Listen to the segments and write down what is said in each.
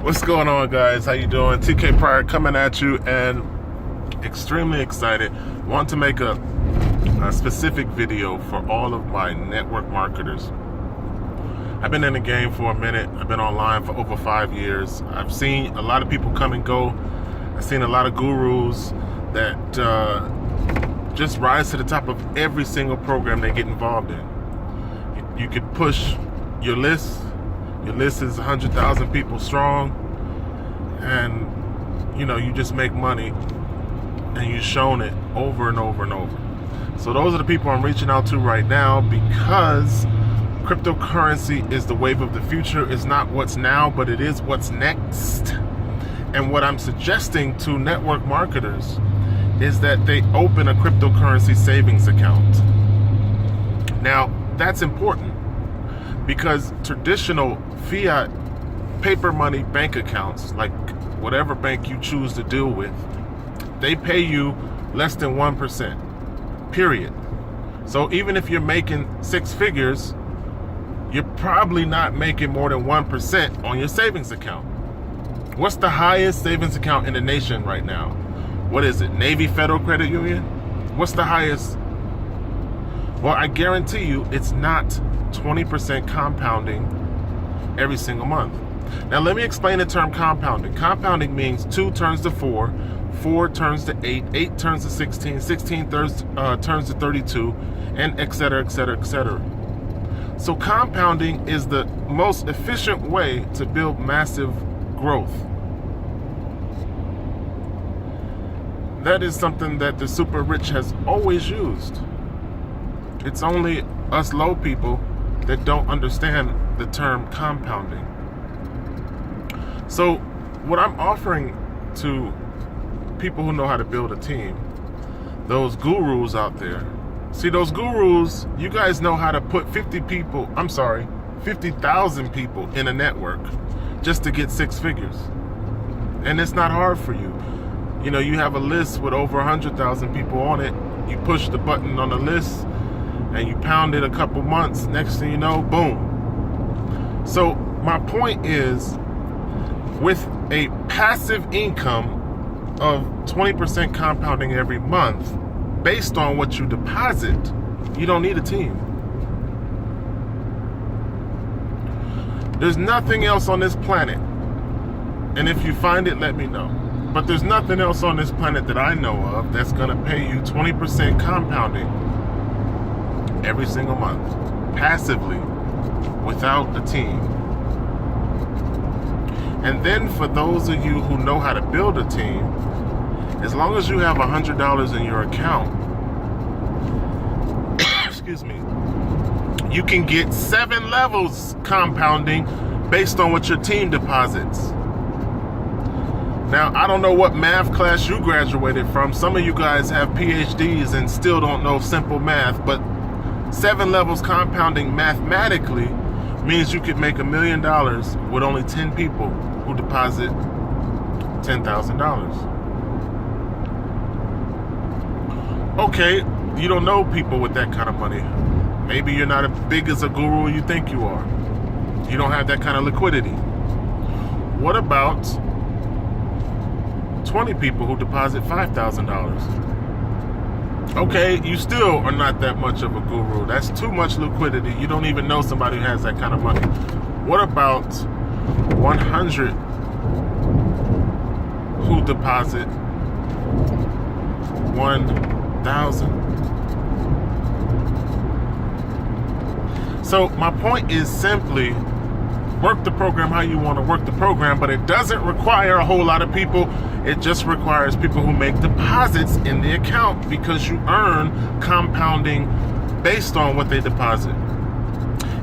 What's going on, guys? How you doing? TK Pryor coming at you, and extremely excited. Want to make a specific video for all of my network marketers. I've been in the game for a minute. I've been online for over 5 years. I've seen a lot of people come and go. I've seen a lot of gurus that just rise to the top of every single program they get involved in. You could push your list. Your list is 100,000 people strong, and you just make money, and you've shown it over and over and over. So those are the people I'm reaching out to right now, because cryptocurrency is the wave of the future. It's not what's now, but it is what's next. And what I'm suggesting to network marketers is that they open a cryptocurrency savings account. Now, that's important, because traditional fiat paper money bank accounts, like whatever bank you choose to deal with, they pay you less than 1%, period. So even if you're making 6 figures, you're probably not making more than 1% on your savings account. What's the highest savings account in the nation right now? What is it? Navy Federal Credit Union? What's the highest? Well, I guarantee you it's not 20% compounding every single month. Now let me explain the term compounding. Compounding means 2 turns to 4, 4 turns to 8, 8 turns to 16, 16 turns to 32, and etc., etc., etc. So compounding is the most efficient way to build massive growth. That is something that the super rich has always used. It's only us low people that don't understand the term compounding. So what I'm offering to people who know how to build a team, those gurus out there, see, those gurus, you guys know how to put 50,000 people in a network just to get 6 figures. And it's not hard for you. You have a list with over 100,000 people on it. You push the button on the list and you pound it a couple months. Next thing you know, boom. So my point is, with a passive income of 20% compounding every month based on what you deposit, you don't need a team. There's nothing else on this planet, and if you find it, let me know, but there's nothing else on this planet that I know of that's going to pay you 20% compounding every single month, passively, without a team. And then for those of you who know how to build a team, as long as you have $100 in your account, excuse me, you can get 7 levels compounding based on what your team deposits. Now, I don't know what math class you graduated from. Some of you guys have PhDs and still don't know simple math, but 7 levels compounding mathematically means you could make $1 million with only 10 people who deposit $10,000. Okay, you don't know people with that kind of money. Maybe you're not as big as a guru you think you are. You don't have that kind of liquidity. What about 20 people who deposit $5,000? Okay, you still are not that much of a guru. That's too much liquidity. You don't even know somebody who has that kind of money. What about 100 who deposit $1,000? So my point is simply, work the program how you want to work the program, but it doesn't require a whole lot of people. It just requires people who make deposits in the account, because you earn compounding based on what they deposit.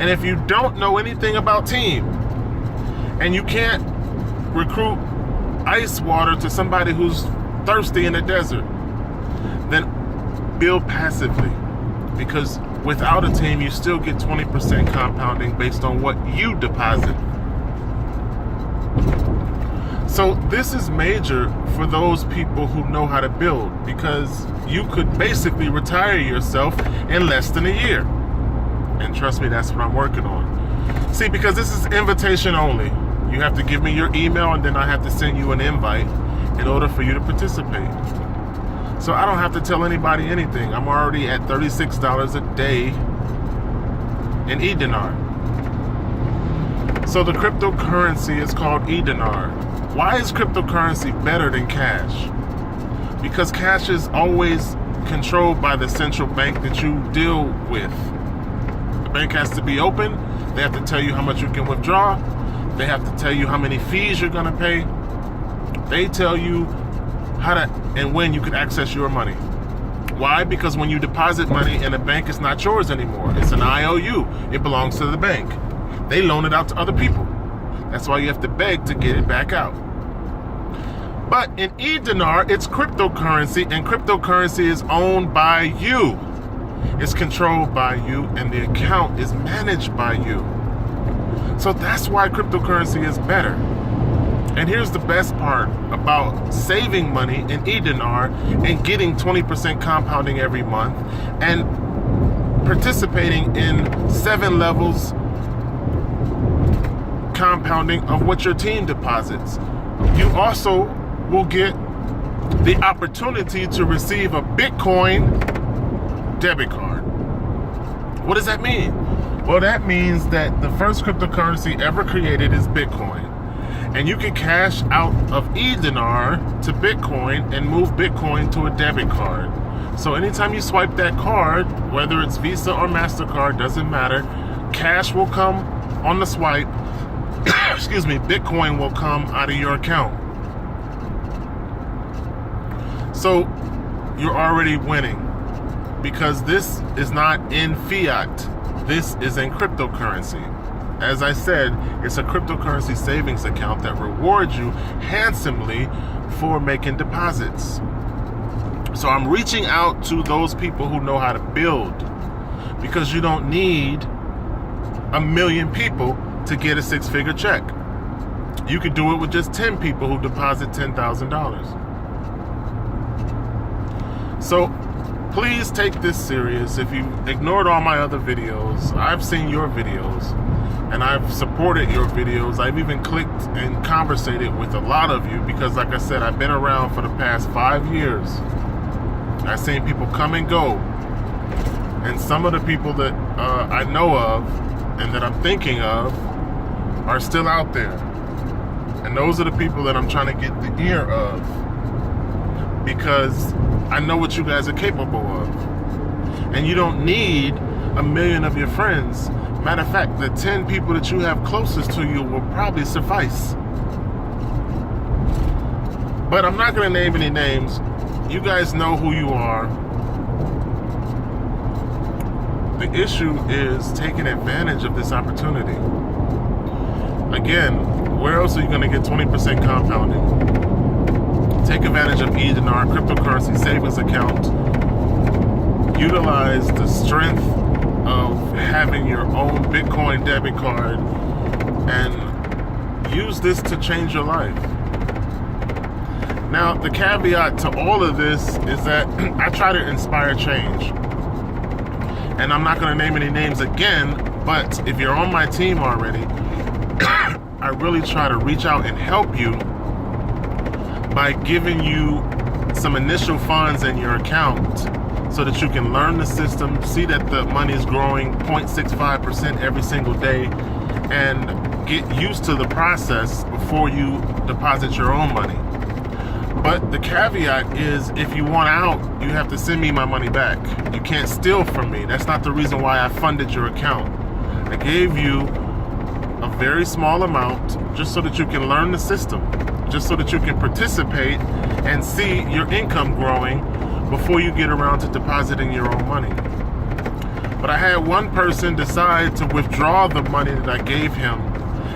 And if you don't know anything about team, and you can't recruit ice water to somebody who's thirsty in the desert, then build passively, because without a team, you still get 20% compounding based on what you deposit. So this is major for those people who know how to build, because you could basically retire yourself in less than a year. And trust me, that's what I'm working on. See, because this is invitation only. You have to give me your email, and then I have to send you an invite in order for you to participate. So I don't have to tell anybody anything. I'm already at $36 a day in eDinar. So the cryptocurrency is called eDinar. Why is cryptocurrency better than cash? Because cash is always controlled by the central bank that you deal with. The bank has to be open. They have to tell you how much you can withdraw. They have to tell you how many fees you're going to pay. They tell you how to and when you can access your money. Why? Because when you deposit money in a bank, it's not yours anymore. It's an IOU. It belongs to the bank. They loan it out to other people. That's why you have to beg to get it back out. But in eDinar, it's cryptocurrency, and cryptocurrency is owned by you. It's controlled by you, and the account is managed by you. So that's why cryptocurrency is better. And here's the best part about saving money in eDinar and getting 20% compounding every month and participating in 7 levels compounding of what your team deposits. You also will get the opportunity to receive a Bitcoin debit card. What does that mean? Well, that means that the first cryptocurrency ever created is Bitcoin. And you can cash out of eDinar to Bitcoin and move Bitcoin to a debit card. So anytime you swipe that card, whether it's Visa or MasterCard, doesn't matter, cash will come on the swipe. Excuse me, Bitcoin will come out of your account. So you're already winning because this is not in fiat. This is in cryptocurrency. As I said, it's a cryptocurrency savings account that rewards you handsomely for making deposits. So I'm reaching out to those people who know how to build, because you don't need 1 million people to get a 6-figure check. You could do it with just 10 people who deposit $10,000. So please take this serious. If you ignored all my other videos, I've seen your videos and I've supported your videos. I've even clicked and conversated with a lot of you because, like I said, I've been around for the past 5 years. I've seen people come and go. And some of the people that I know of and that I'm thinking of are still out there. And those are the people that I'm trying to get the ear of, because I know what you guys are capable of. And you don't need 1 million of your friends. Matter of fact, the 10 people that you have closest to you will probably suffice. But I'm not going to name any names. You guys know who you are. The issue is taking advantage of this opportunity. Again, where else are you going to get 20% compounding? Take advantage of eDinar cryptocurrency savings account. Utilize the strength of having your own Bitcoin debit card and use this to change your life. Now, the caveat to all of this is that I try to inspire change. And I'm not going to name any names again, but if you're on my team already, I really try to reach out and help you by giving you some initial funds in your account so that you can learn the system, see that the money is growing 0.65% every single day, and get used to the process before you deposit your own money. But the caveat is, if you want out, you have to send me my money back. You can't steal from me. That's not the reason why I funded your account. I gave you a very small amount just so that you can learn the system, just so that you can participate and see your income growing before you get around to depositing your own money. But I had one person decide to withdraw the money that I gave him.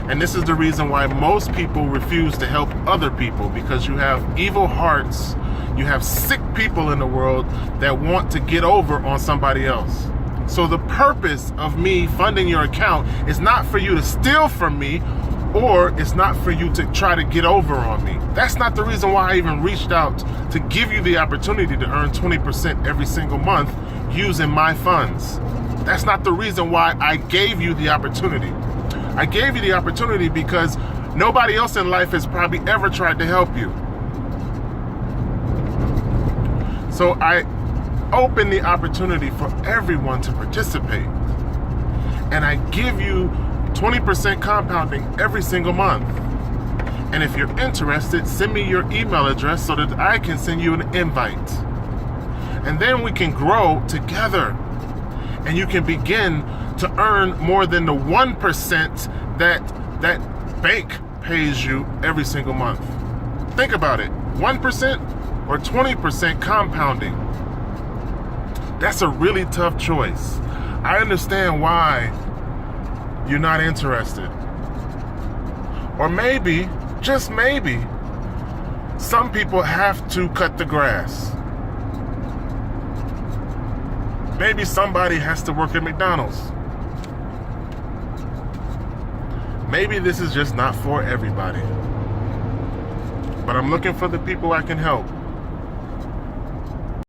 And this is the reason why most people refuse to help other people, because you have evil hearts, you have sick people in the world that want to get over on somebody else. So the purpose of me funding your account is not for you to steal from me, or it's not for you to try to get over on me. That's not the reason why I even reached out to give you the opportunity to earn 20% every single month using my funds. That's not the reason why I gave you the opportunity. I gave you the opportunity because Nobody else in life has probably ever tried to help you. So I open the opportunity for everyone to participate. And I give you 20% compounding every single month. And if you're interested, send me your email address so that I can send you an invite. And then we can grow together. And you can begin to earn more than the 1% that bank pays you every single month. Think about it. 1% or 20% compounding. That's a really tough choice. I understand why you're not interested. Or maybe, just maybe, some people have to cut the grass. Maybe somebody has to work at McDonald's. Maybe this is just not for everybody. But I'm looking for the people I can help.